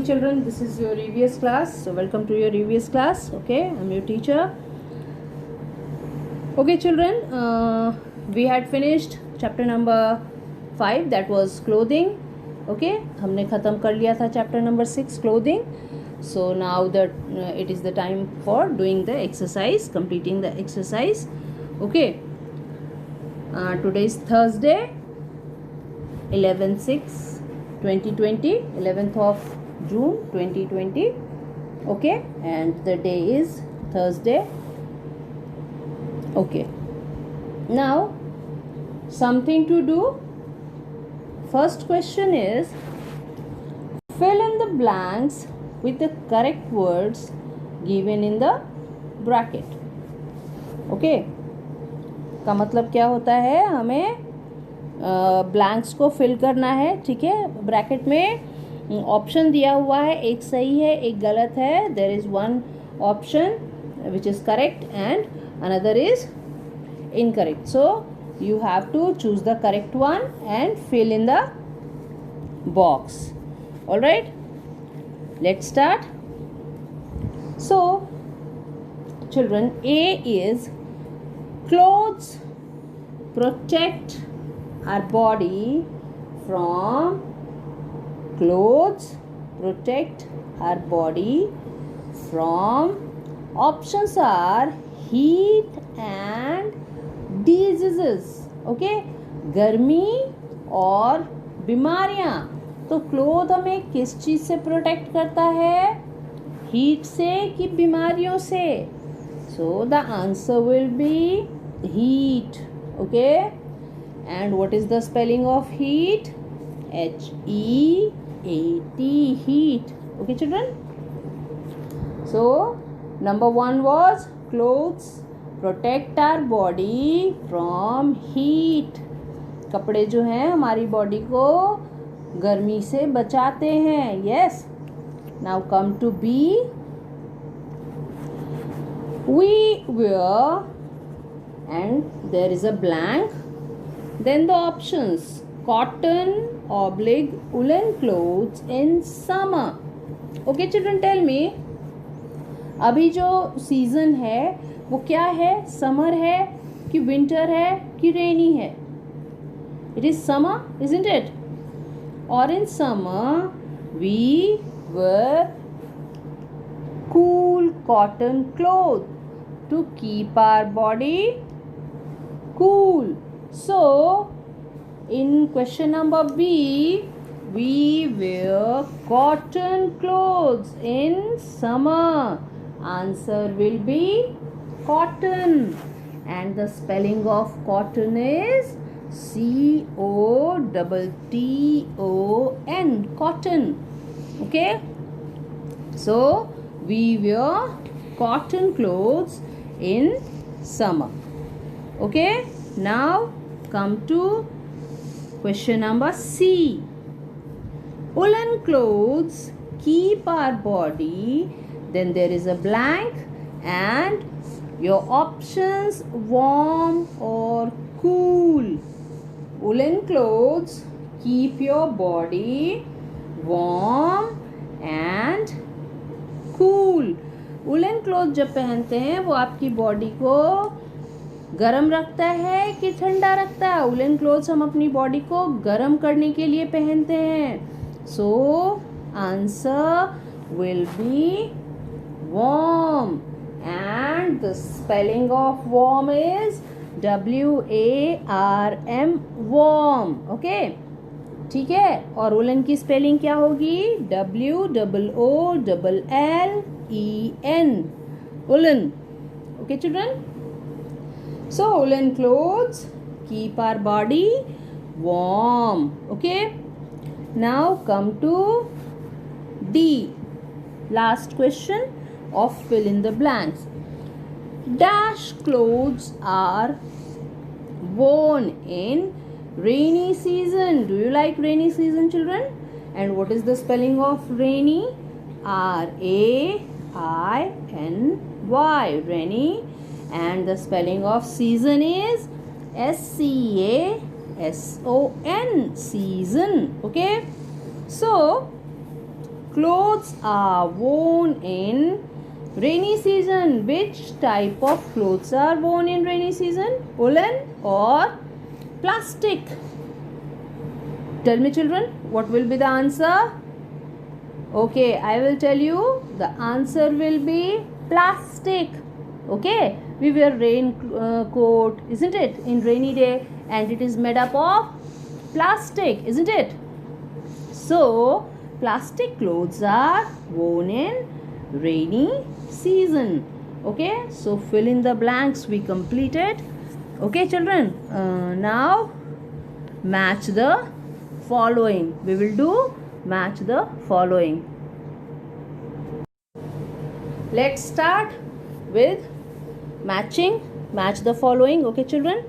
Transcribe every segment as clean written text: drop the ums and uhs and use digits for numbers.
children, this is your EVS class. So welcome to your EVS class. Okay, I'm your teacher. Okay children, we had finished chapter number 5, that was clothing. Okay, हमने ख़त्म कर लिया था chapter number 6 clothing. So now that it is the time for doing the exercise, completing the exercise. Okay, today is Thursday, 11/6/2020, 11th of June 2020. Okay, and the day is Thursday. Okay, now something to do. First question is, fill in the blanks with the correct words given in the bracket. Okay, का मतलब क्या होता है, हमें blanks को fill करना है. ठीक है, ब्रैकेट में ऑप्शन दिया हुआ है, एक सही है एक गलत है. There is one option which is correct and another is incorrect. So you have to choose the correct one and fill in the box. All right, let's start. So children, A is clothes protect our body from clothes protect our body from. Options are heat and diseases. Okay, गर्मी और बीमारियां. तो cloth हमें किस चीज से protect करता है, हीट से कि बीमारियों से. So the answer will be heat. Okay, and what is the spelling of heat? HEAT, heat. Okay children, so number 1 was clothes protect our body from heat. कपड़े जो हैं हमारी बॉडी को गर्मी से बचाते हैं. Yes, now come to B. We wear and there is a blank, then the options cotton ऑब्लिग woollen clothes in summer. Okay children, tell me, अभी जो सीजन है वो क्या है, समर है कि विंटर है कि रेनी है? It is summer, isn't it? और in summer we wear cool cotton cloth to keep our body cool. So in question number B, we wear cotton clothes in summer. Answer will be cotton, and the spelling of cotton is COTTON, cotton. Okay, so we wear cotton clothes in summer. Okay, now come to question number C. Woolen clothes keep our body, then there is a blank and your options warm or cool. Woolen clothes keep your body warm and cool. Woolen clothes जब पहनते हैं वो आपकी body को गर्म रखता है कि ठंडा रखता है? वुलन क्लोथ्स हम अपनी बॉडी को गर्म करने के लिए पहनते हैं. So answer will B warm, and the spelling of warm is WARM, warm. Okay, ठीक है. और वुलन की स्पेलिंग क्या होगी? WOOLLEN, woollen. Okay children, so woolen clothes keep our body warm. Okay, now come to D, last question of fill in the blanks. Dash clothes are worn in rainy season. Do you like rainy season, children? And what is the spelling of rainy? RAINY, rainy. And the spelling of season is SCASON, season. Okay, so clothes are worn in rainy season? Which type of clothes are worn in rainy season? Woolen or plastic? Tell me, children, what will be the answer? Okay, I will tell you. The answer will be plastic. Okay, we wear rain coat, isn't it, in rainy day, and it is made up of plastic, isn't it? So plastic clothes are worn in rainy season. Okay, so fill in the blanks we completed. Okay, children, now match the following. We will do match the following. Let's start with matching. Match the following. Okay, children,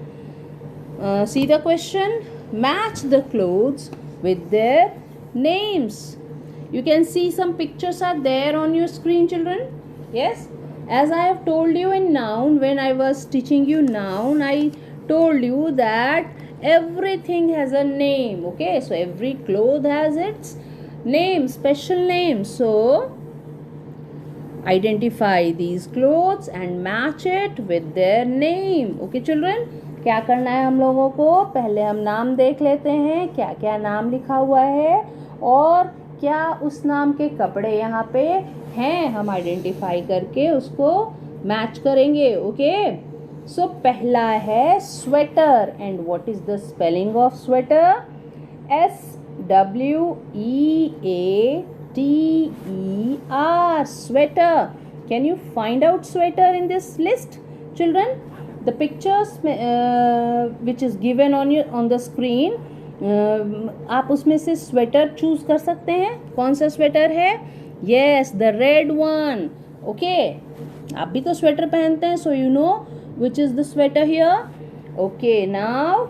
see the question. Match the clothes with their names. You can see some pictures are there on your screen, children. Yes, as I have told you in noun, when I was teaching you noun, I told you that everything has a name. Okay, so every cloth has its name, special name. So identify these clothes and match it with their name. Okay, children, क्या करना है हम लोगों को? पहले हम नाम देख लेते हैं, क्या क्या नाम लिखा हुआ है और क्या उस नाम के कपड़े यहाँ पे हैं, हम आइडेंटिफाई करके उसको मैच करेंगे. ओके, सो पहला है sweater. And what is the spelling of sweater? SWEATER, sweater. Can you find out sweater in this list, children? The pictures which is given on the screen, आप उसमें से स्वेटर चूज कर सकते हैं. कौन सा स्वेटर है? Yes, the red one. Okay, आप भी तो स्वेटर पहनते हैं, so you know which is the sweater here. Okay, now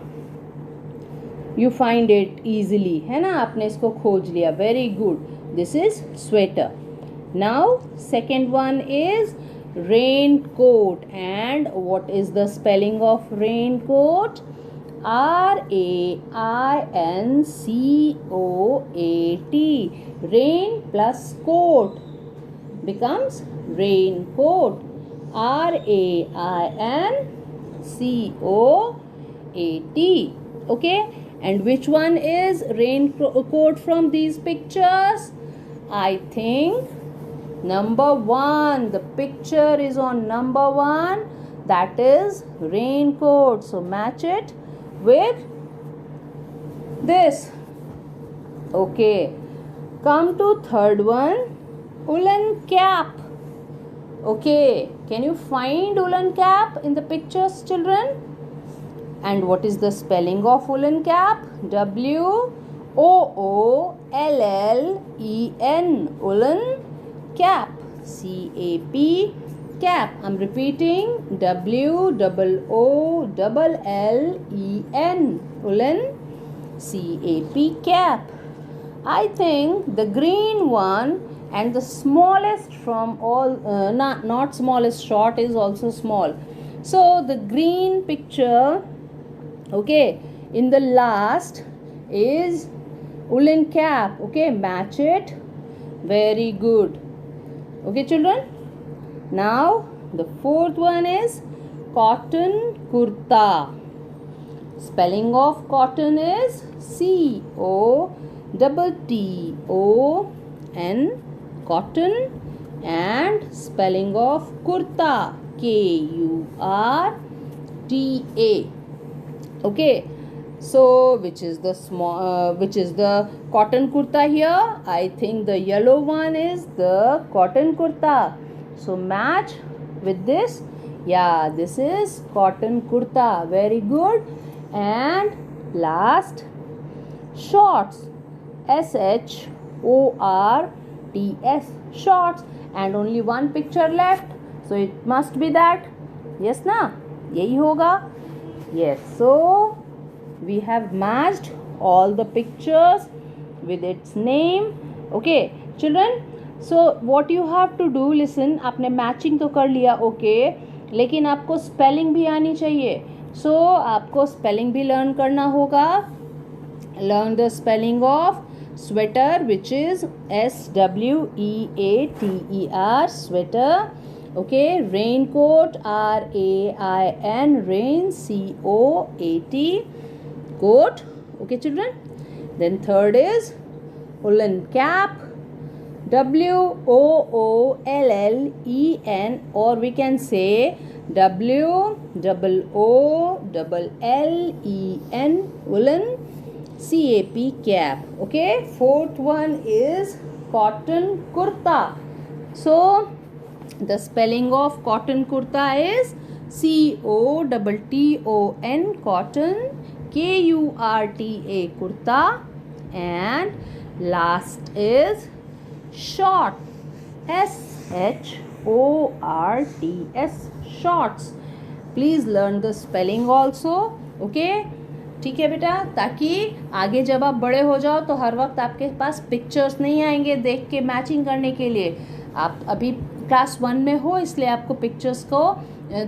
you find it easily, है ना? आपने इसको खोज लिया. Very good. This is sweater. Now second one is raincoat. And what is the spelling of raincoat? RAINCOAT. Rain plus coat becomes raincoat. RAINCOAT. Okay, and which one is raincoat from these pictures? I think number one. The picture is on number one, that is raincoat. So match it with this. Okay, come to third one, woolen cap. Okay, can you find woolen cap in the pictures, children? And what is the spelling of woolen cap? WOOLLEN. Woolen cap. CAP, cap. I'm repeating, WOOLLEN. Woolen CAP, cap. I think the green one and the smallest from all, not smallest, short is also small. So the green picture, okay, in the last is woolen cap. Okay, match it. Very good. Okay, children, now the fourth one is cotton kurta. Spelling of cotton is COTTON, cotton. And spelling of kurta, KURTA. Okay, so which is the cotton kurta here? I think the yellow one is the cotton kurta. So match with this. Yeah, this is cotton kurta. Very good. And last, shorts. SHORTS, shorts. And only one picture left, so it must be that. Yes na, यही होगा. Yes, so we have matched all the pictures with its name. Okay, children, so what you have to do, listen, आपने matching तो कर लिया, okay, लेकिन आपको spelling भी आनी चाहिए. So आपको स्पेलिंग भी लर्न करना होगा. Learn the spelling of Sweater, which is SWEATER, sweater. Okay, raincoat, RAIN, rain, COAT, coat. Okay, children. Then third is woolen cap, WOOLLEN, or we can say WOOLLEN, woolen, CAP, cap. Okay, fourth one is cotton kurta. So the spelling of cotton kurta is COTTON, cotton, KURTA, kurta. And last is short, SHORTS, shorts. Please learn the spelling also. Okay, ठीक है बेटा, ताकि आगे जब आप बड़े हो जाओ तो हर वक्त आपके पास पिक्चर्स नहीं आएंगे देख के मैचिंग करने के लिए. आप अभी क्लास 1 में हो, इसलिए आपको पिक्चर्स को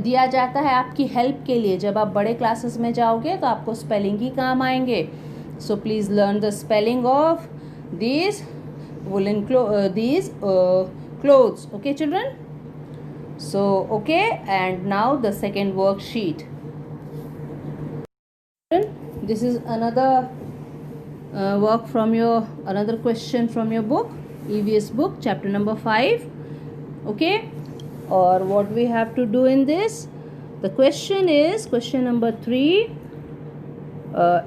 दिया जाता है आपकी हेल्प के लिए. जब आप बड़े क्लासेस में जाओगे तो आपको स्पेलिंग ही काम आएंगे. So please learn the spelling of these woolen clothes. Okay, children? So, okay, and now the second worksheet. This is another another question from your book, EVS book, chapter number 5. Okay, or what we have to do in this? The question is question number 3.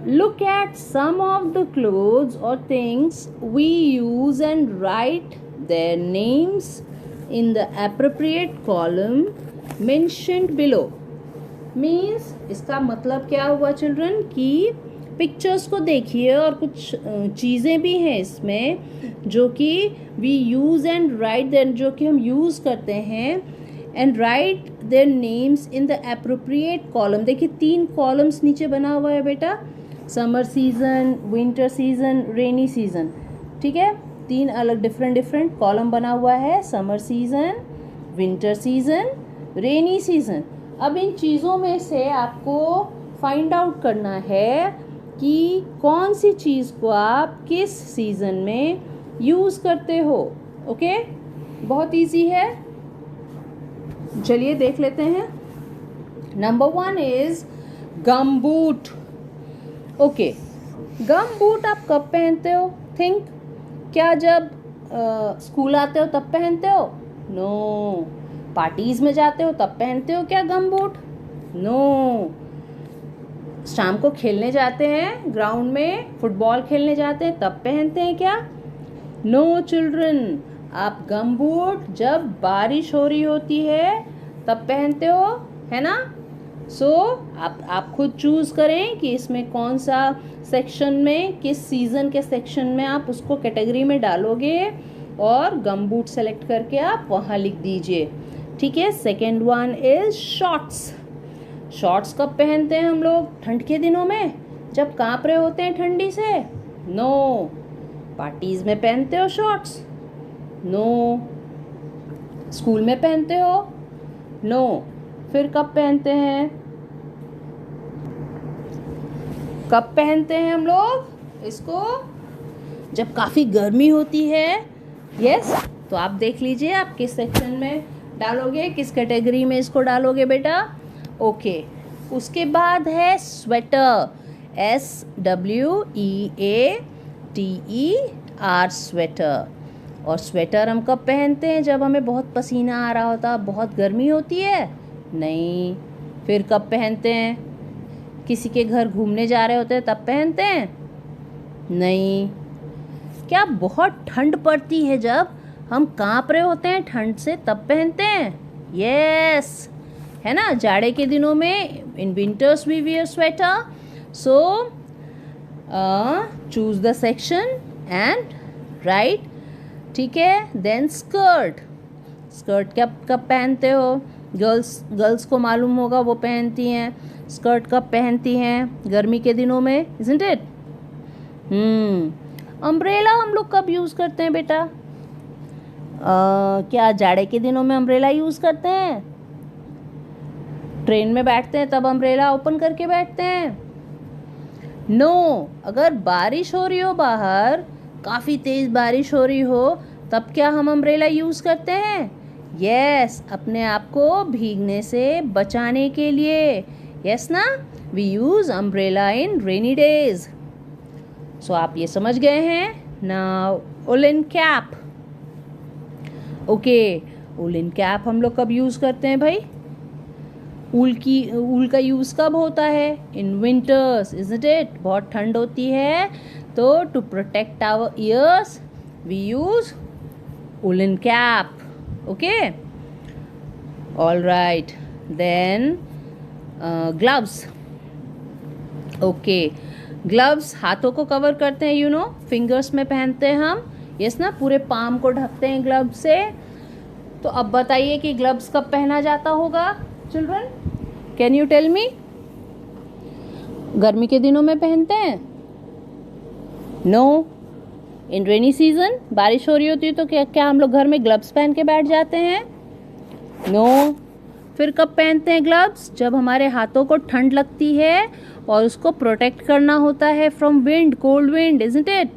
Look at some of the clothes or things we use and write their names in the appropriate column mentioned below. Means इसका मतलब क्या हुआ children कि pictures को देखिए और कुछ चीज़ें भी हैं इसमें जो कि we use and write there, जो कि हम यूज़ करते हैं, and write their names in the appropriate column. देखिए 3 कॉलम्स नीचे बना हुआ है बेटा, summer season, winter season, rainy season. ठीक है, 3 अलग डिफरेंट कॉलम बना हुआ है, summer season, winter season, rainy season. अब इन चीज़ों में से आपको फाइंड आउट करना है कि कौन सी चीज़ को आप किस सीज़न में यूज़ करते हो. ओके, बहुत इजी है, चलिए देख लेते हैं. Number 1 is gum boot. Okay, gum boot आप कब पहनते हो? थिंक, क्या जब स्कूल आते हो तब पहनते हो? नो. पार्टीज में जाते हो तब पहनते हो क्या गम बूट? नो. शाम को खेलने जाते हैं ग्राउंड में, फुटबॉल खेलने जाते हैं तब पहनते हैं क्या? नो चिल्ड्रन, आप गम बूट जब बारिश हो रही होती है तब पहनते हो, है ना? सो आप खुद चूज़ करें कि इसमें कौन सा सेक्शन में, किस सीज़न के सेक्शन में आप उसको कैटेगरी में डालोगे और गम बूट सेलेक्ट करके आप वहाँ लिख दीजिए. ठीक है. Second one is shorts. Shorts कब पहनते हैं हम लोग? ठंड के दिनों में, जब काँप रहे होते हैं ठंडी से? नो. पार्टीज में पहनते हो शॉर्ट्स? नो. स्कूल में पहनते हो? नो. फिर कब पहनते हैं? कब पहनते हैं हम लोग इसको? जब काफ़ी गर्मी होती है. यस. तो आप देख लीजिए आप किस सेक्शन में डालोगे, किस कैटेगरी में इसको डालोगे बेटा. ओके. उसके बाद है स्वेटर. SWEATER, sweater. और स्वेटर हम कब पहनते हैं? जब हमें बहुत पसीना आ रहा होता, बहुत गर्मी होती है? नहीं. फिर कब पहनते हैं? किसी के घर घूमने जा रहे होते हैं तब पहनते हैं? नहीं. क्या बहुत ठंड पड़ती है, जब हम काँप रहे होते हैं ठंड से तब पहनते हैं? यस, है ना. जाड़े के दिनों में, in winters we wear sweater. So choose the section and write. ठीक है. Then skirt. स्कर्ट कब कब पहनते हो? गर्ल्स को मालूम होगा, वो पहनती हैं. स्कर्ट कब पहनती हैं? गर्मी के दिनों में, इज़न्ट इट? अम्ब्रेला हम लोग कब यूज़ करते हैं बेटा? क्या जाड़े के दिनों में अम्ब्रेला यूज़ करते हैं? ट्रेन में बैठते हैं तब अम्ब्रेला ओपन करके बैठते हैं? नो. अगर बारिश हो रही हो बाहर काफ़ी तेज़ बारिश हो रही हो तब क्या हम अम्ब्रेला यूज़ करते हैं? यस, अपने आप को भीगने से बचाने के लिए। यस ना, we use umbrella in rainy days. So आप ये समझ गए हैं। Now woollen cap. Okay, woollen cap हम लोग कब यूज़ करते हैं भाई? ऊल का यूज़ कब होता है? In winters, isn't it? बहुत ठंड होती है तो to protect our ears we use woollen cap. Okay, all right. Then gloves. Okay, gloves हाथों को कवर करते हैं, यू नो, फिंगर्स में पहनते हैं हम। यस ना, पूरे पाम को ढकते हैं ग्लव्स से। तो अब बताइए कि ग्लव्स कब पहना जाता होगा children? Can you tell me? गर्मी के दिनों में पहनते हैं? नो, इन रेनी सीजन बारिश हो रही होती है तो क्या हम लोग घर में ग्लव्स पहन के बैठ जाते हैं? नो। फिर कब पहनते हैं ग्लव्स? जब हमारे हाथों को ठंड लगती है और उसको प्रोटेक्ट करना होता है from wind, cold wind, isn't it?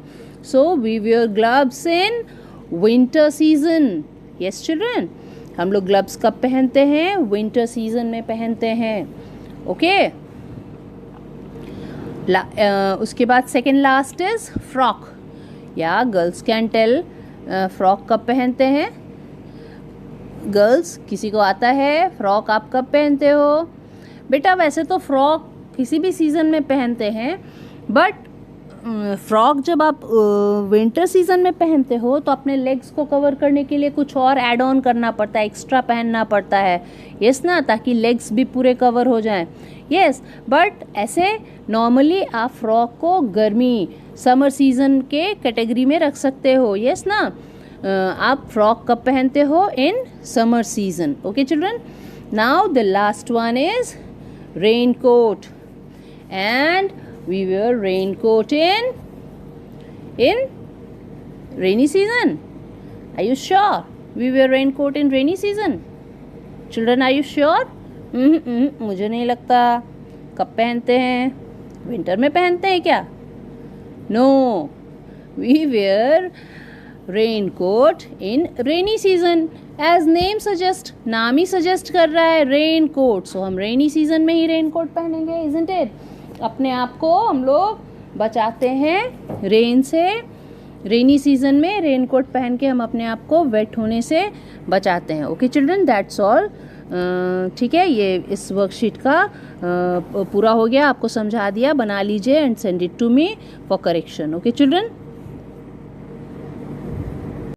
So we wear gloves in winter season. Yes children, हम लोग ग्लव्स कब पहनते हैं? विंटर सीजन में पहनते हैं। ओके, उसके बाद सेकेंड लास्ट इज फ्रॉक। या गर्ल्स कैन टेल फ्रॉक कब पहनते हैं? गर्ल्स, किसी को आता है फ्रॉक आप कब पहनते हो? बेटा वैसे तो फ्रॉक किसी भी सीज़न में पहनते हैं, बट फ्रॉक जब आप विंटर सीजन में पहनते हो तो अपने लेग्स को कवर करने के लिए कुछ और ऐड ऑन करना पड़ता है, एक्स्ट्रा पहनना पड़ता है। यस ना, ताकि लेग्स भी पूरे कवर हो जाएं। यस, बट ऐसे नॉर्मली आप फ्रॉक को गर्मी, समर सीजन के कैटेगरी में रख सकते हो। यस ना, आप फ्रॉक कब पहनते हो? In summer season. Okay children, now the last one is rain coat. And we wear raincoat in rainy season. Are you sure we wear raincoat in rainy season? Children, are you sure? मुझे नहीं लगता। कब पहनते हैं? Winter में पहनते हैं क्या? No, we wear raincoat in rainy season. As name suggest, नाम ही suggest कर रहा है raincoat, so हम rainy season में ही raincoat पहनेंगे, isn't it? अपने आप को हम लोग बचाते हैं रेन से। रेनी सीजन में रेनकोट पहन के हम अपने आप को वेट होने से बचाते हैं। Okay children, that's all. ठीक है, ये इस वर्कशीट का पूरा हो गया। आपको समझा दिया, बना लीजिए and send it to me for correction. Okay children.